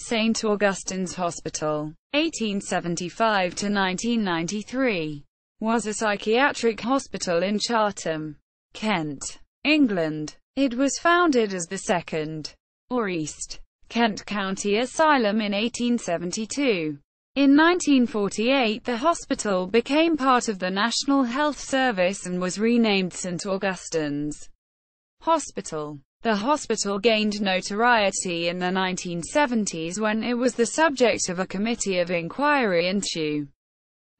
St. Augustine's Hospital, 1875 to 1993, was a psychiatric hospital in Chartham, Kent, England. It was founded as the second, or East, Kent County Asylum in 1872. In 1948 the hospital became part of the National Health Service and was renamed St. Augustine's Hospital. The hospital gained notoriety in the 1970s when it was the subject of a committee of inquiry into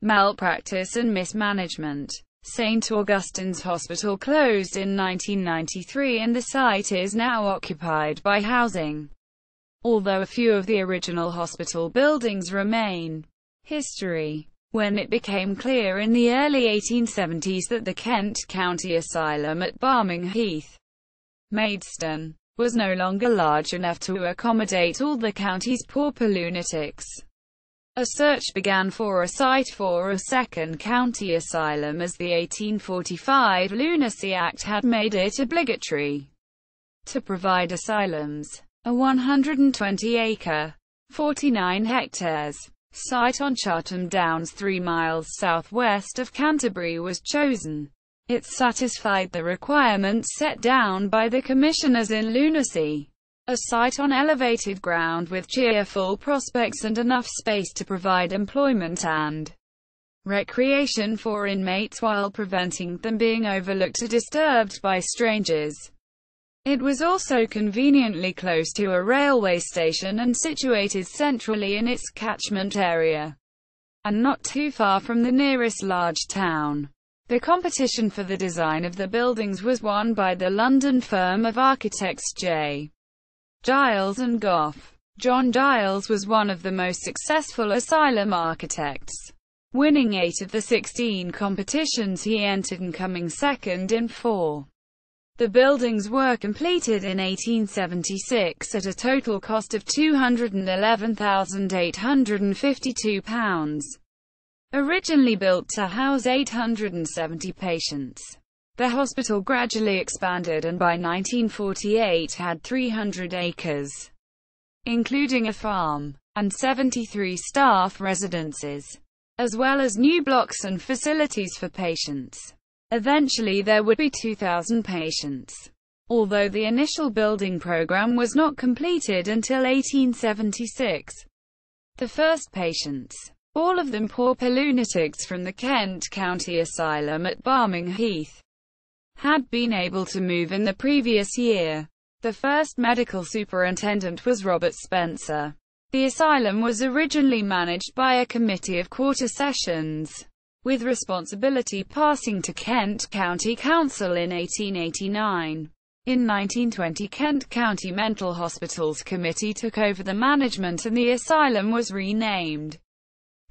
malpractice and mismanagement. St. Augustine's Hospital closed in 1993 and the site is now occupied by housing, although a few of the original hospital buildings remain. History. When it became clear in the early 1870s that the Kent County Asylum at Barming Heath, Maidstone, was no longer large enough to accommodate all the county's pauper lunatics, a search began for a site for a second county asylum, as the 1845 Lunacy Act had made it obligatory to provide asylums. A 120-acre, 49 hectares, site on Chartham Downs 3 miles southwest of Canterbury was chosen. It satisfied the requirements set down by the commissioners in lunacy. A site on elevated ground with cheerful prospects and enough space to provide employment and recreation for inmates while preventing them being overlooked or disturbed by strangers. It was also conveniently close to a railway station and situated centrally in its catchment area, and not too far from the nearest large town. The competition for the design of the buildings was won by the London firm of architects J. Giles and Goff. John Giles was one of the most successful asylum architects, winning 8 of the 16 competitions he entered and coming second in 4. The buildings were completed in 1876 at a total cost of £211,852. Originally built to house 870 patients, the hospital gradually expanded and by 1948 had 300 acres, including a farm, and 73 staff residences, as well as new blocks and facilities for patients. Eventually there would be 2,000 patients, although the initial building program was not completed until 1876. The first patients, all of them pauper lunatics from the Kent County Asylum at Barming Heath, had been able to move in the previous year. The first medical superintendent was Robert Spencer. The asylum was originally managed by a committee of quarter sessions, with responsibility passing to Kent County Council in 1889. In 1920 Kent County Mental Hospitals Committee took over the management and the asylum was renamed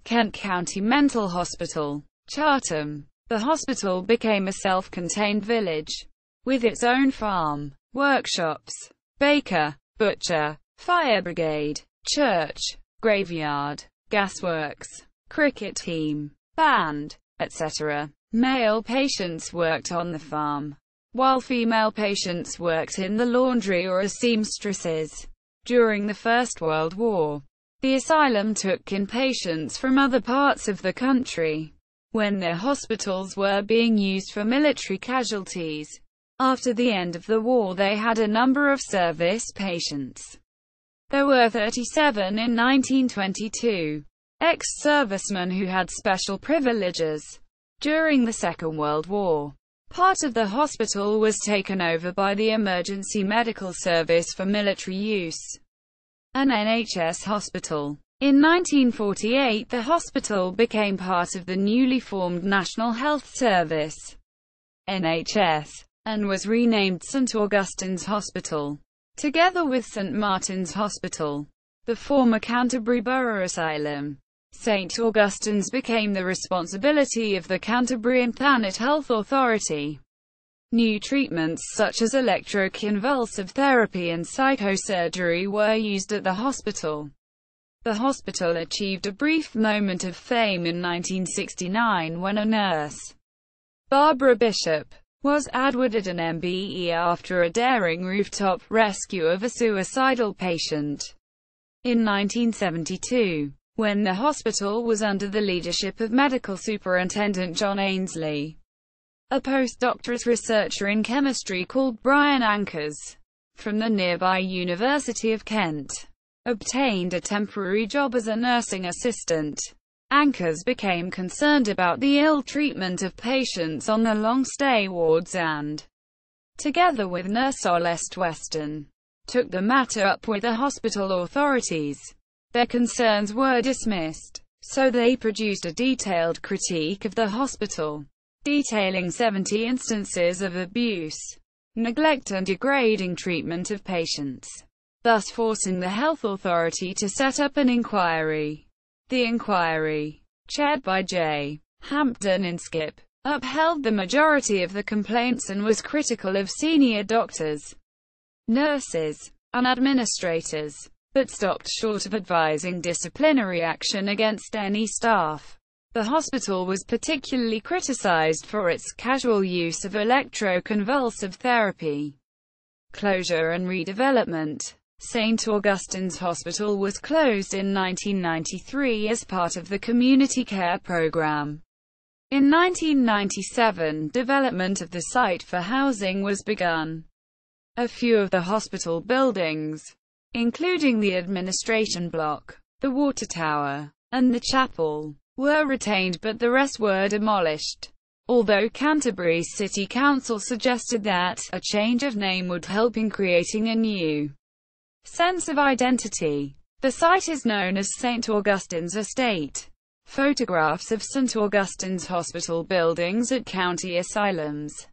Kent County Mental Hospital, Chartham. The hospital became a self-contained village, with its own farm, workshops, baker, butcher, fire brigade, church, graveyard, gasworks, cricket team, band, etc. Male patients worked on the farm, while female patients worked in the laundry or as seamstresses. During the First World War, the asylum took in patients from other parts of the country, when their hospitals were being used for military casualties. After the end of the war they had a number of service patients. There were 37 in 1922. Ex-servicemen who had special privileges. During the Second World War, part of the hospital was taken over by the Emergency Medical Service for military use, an NHS hospital. In 1948 the hospital became part of the newly formed National Health Service, NHS, and was renamed St. Augustine's Hospital, together with St. Martin's Hospital, the former Canterbury Borough Asylum. St. Augustine's became the responsibility of the Canterbury and Thanet Health Authority. New treatments such as electroconvulsive therapy and psychosurgery were used at the hospital. The hospital achieved a brief moment of fame in 1969 when a nurse, Barbara Bishop, was awarded an MBE after a daring rooftop rescue of a suicidal patient. In 1972, when the hospital was under the leadership of Medical Superintendent John Ainslie, a postdoctorate researcher in chemistry called Brian Anchors, from the nearby University of Kent, obtained a temporary job as a nursing assistant. Anchors became concerned about the ill treatment of patients on the long-stay wards and, together with Nurse Celeste Weston, took the matter up with the hospital authorities. Their concerns were dismissed, so they produced a detailed critique of the hospital, detailing 70 instances of abuse, neglect and degrading treatment of patients, thus forcing the health authority to set up an inquiry. The inquiry, chaired by J. Hampden Inskip, upheld the majority of the complaints and was critical of senior doctors, nurses, and administrators, but stopped short of advising disciplinary action against any staff. The hospital was particularly criticized for its casual use of electroconvulsive therapy. Closure and redevelopment. St. Augustine's Hospital was closed in 1993 as part of the community care program. In 1997, development of the site for housing was begun. A few of the hospital buildings, including the administration block, the water tower, and the chapel, were retained, but the rest were demolished. Although Canterbury's City Council suggested that a change of name would help in creating a new sense of identity, the site is known as St. Augustine's Estate. Photographs of St. Augustine's Hospital buildings at county asylums